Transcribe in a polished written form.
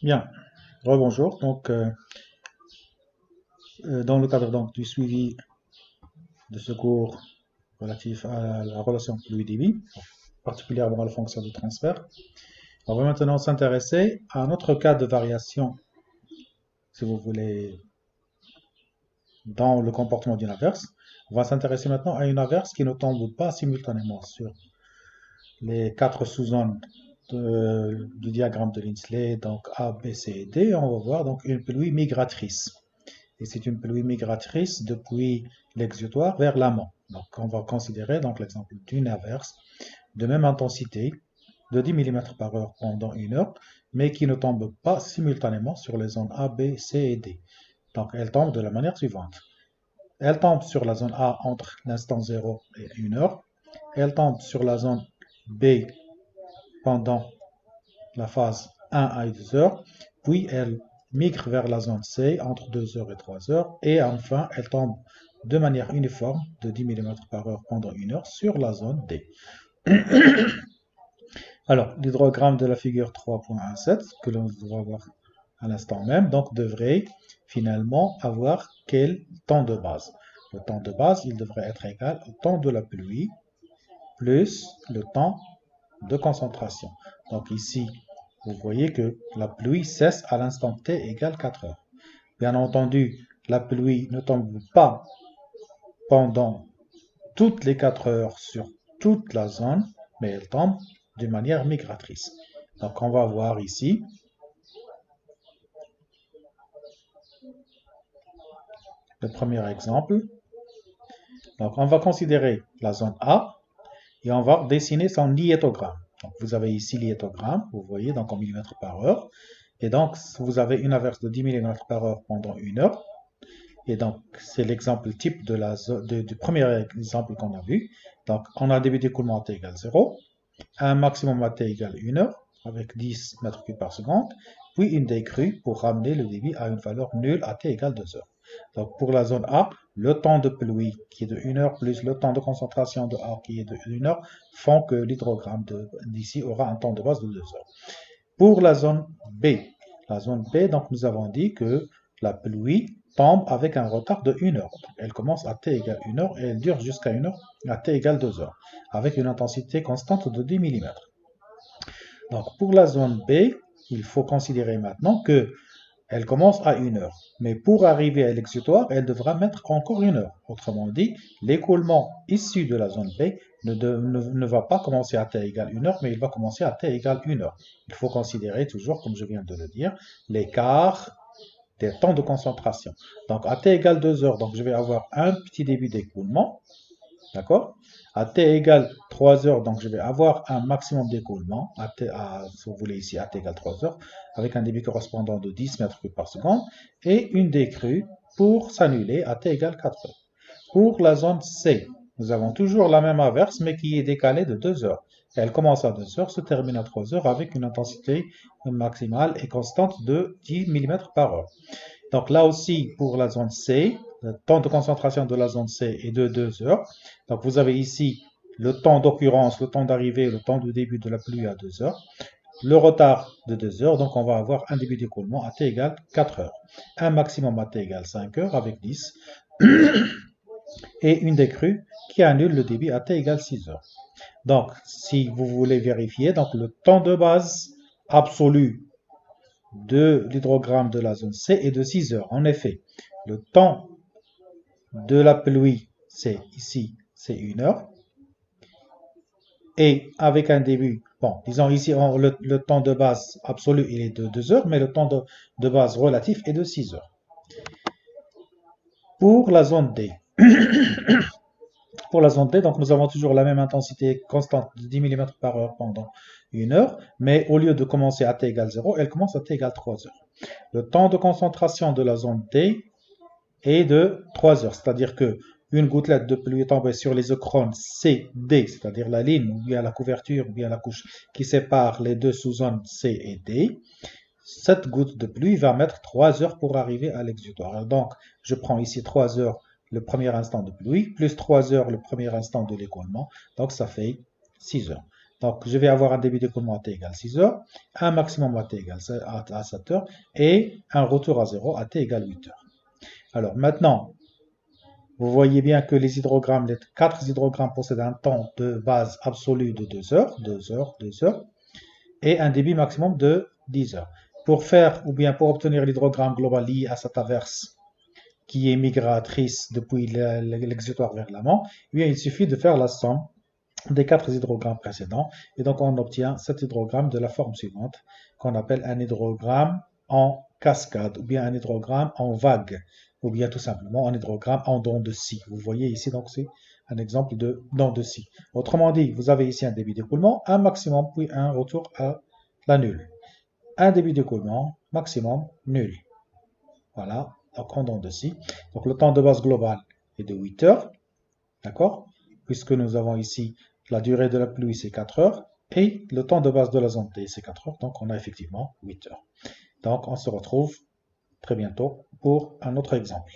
Bien, rebonjour. Dans le cadre du suivi de ce cours relatif à la relation pluie-débit, particulièrement à la fonction de transfert, on va maintenant s'intéresser à un autre cas de variation, si vous voulez, dans le comportement d'une averse. On va s'intéresser maintenant à une averse qui ne tombe pas simultanément sur les quatre sous-zones du diagramme de Linsley, donc A, B, C et D. On va voir donc une pluie migratrice. Et c'est une pluie migratrice depuis l'exutoire vers l'amont. Donc on va considérer donc l'exemple d'une averse de même intensité de 10 mm par heure pendant une heure, mais qui ne tombe pas simultanément sur les zones A, B, C et D. Donc elle tombe de la manière suivante. Elle tombe sur la zone A entre l'instant 0 et 1 heure. Elle tombe sur la zone B pendant la phase 1 à 2 heures. Puis elle migre vers la zone C entre 2 heures et 3 heures. Et enfin, elle tombe de manière uniforme de 10 mm par heure pendant une heure sur la zone D. Alors, l'hydrogramme de la figure 3.17, que l'on va voir à l'instant même, donc devrait finalement avoir quel temps de base. Le temps de base, il devrait être égal au temps de la pluie plus le temps de concentration. Donc ici, vous voyez que la pluie cesse à l'instant t égale 4 heures. Bien entendu, la pluie ne tombe pas pendant toutes les 4 heures sur toute la zone, mais elle tombe de manière migratrice. Donc on va voir ici le premier exemple. Donc on va considérer la zone A et on va dessiner son liétogramme. Donc vous avez ici liétogramme, vous voyez, donc en millimètres par heure. Et donc vous avez une averse de 10 mm par heure pendant une heure. Et donc, c'est l'exemple type du premier exemple qu'on a vu. Donc, on a un débit d'écoulement à t égale 0, un maximum à t égale 1 heure, avec 10 mètres cubes par seconde, puis une décrue pour ramener le débit à une valeur nulle à t égale 2 heures. Donc, pour la zone A, le temps de pluie qui est de 1 heure plus le temps de concentration de A qui est de 1 heure font que l'hydrogramme d'ici aura un temps de base de 2 heures. Pour la zone B, donc nous avons dit que la pluie tombe avec un retard de 1 heure. Elle commence à t égale 1 heure et elle dure jusqu'à 1 heure à t égale 2 heures, avec une intensité constante de 10 mm. Donc pour la zone B, il faut considérer maintenant que elle commence à 1 heure. Mais pour arriver à l'exutoire, elle devra mettre encore 1 heure. Autrement dit, l'écoulement issu de la zone B ne va pas commencer à t égale 1 heure, mais il va commencer à t égale 1 heure. Il faut considérer toujours, comme je viens de le dire, l'écart des temps de concentration. Donc à t égale 2 heures, donc je vais avoir un petit début d'écoulement. D'accord? À t égale 3 heures, donc je vais avoir un maximum d'écoulement, si vous voulez ici, à t égale 3 heures, avec un débit correspondant de 10 mètres cubes par seconde, et une décrue pour s'annuler à t égale 4 heures. Pour la zone C, nous avons toujours la même averse, mais qui est décalée de 2 heures. Elle commence à 2 heures, se termine à 3 heures, avec une intensité maximale et constante de 10 mm par heure. Donc là aussi, pour la zone C, le temps de concentration de la zone C est de 2 heures. Donc vous avez ici le temps d'occurrence, le temps d'arrivée, le temps de début de la pluie à 2 heures. Le retard de 2 heures, donc on va avoir un début d'écoulement à t égale 4 heures. Un maximum à t égale 5 heures avec 10. Et une décrue qui annule le débit à t égale 6 heures. Donc, si vous voulez vérifier, donc le temps de base absolu de l'hydrogramme de la zone C est de 6 heures. En effet, le temps de la pluie, c'est ici, c'est 1 heure. Et avec un début, bon, disons ici, le temps de base absolu, il est de 2 heures, mais le temps de base relatif est de 6 heures. Pour la zone D, donc nous avons toujours la même intensité constante de 10 mm par heure pendant 1 heure, mais au lieu de commencer à t égale 0, elle commence à t égale 3 heures. Le temps de concentration de la zone D est de 3 heures, c'est-à-dire que une gouttelette de pluie est tombée sur les écrons C, D, c'est-à-dire la ligne ou bien la couverture ou bien la couche qui sépare les deux sous-zones C et D. Cette goutte de pluie va mettre 3 heures pour arriver à l'exutoire. Donc, je prends ici 3 heures le premier instant de pluie, plus 3 heures le premier instant de l'écoulement. Donc, ça fait 6 heures. Donc, je vais avoir un débit d'écoulement à t égale 6 heures, un maximum à t égale à 7 heures, et un retour à 0 à t égale 8 heures. Alors, maintenant, vous voyez bien que les 4 hydrogrammes possèdent un temps de base absolu de 2 heures, 2 heures, 2 heures, et un débit maximum de 10 heures. Pour obtenir l'hydrogramme global lié à cette averse qui est migratrice depuis l'exutoire vers l'amont, il suffit de faire la somme des 4 hydrogrammes précédents, et donc on obtient cet hydrogramme de la forme suivante, qu'on appelle un hydrogramme en cascade, ou bien un hydrogramme en vague, ou bien tout simplement un hydrogramme en dents de scie. Vous voyez ici, donc c'est un exemple de dents de scie. Autrement dit, vous avez ici un débit d'écoulement, un maximum, puis un retour à la nulle. Un débit d'écoulement, maximum, nul. Voilà, donc en dents de scie. Donc le temps de base global est de 8 heures, d'accord? Puisque nous avons ici la durée de la pluie, c'est 4 heures, et le temps de base de la zone T, c'est 4 heures, donc on a effectivement 8 heures. Donc on se retrouve très bientôt pour un autre exemple.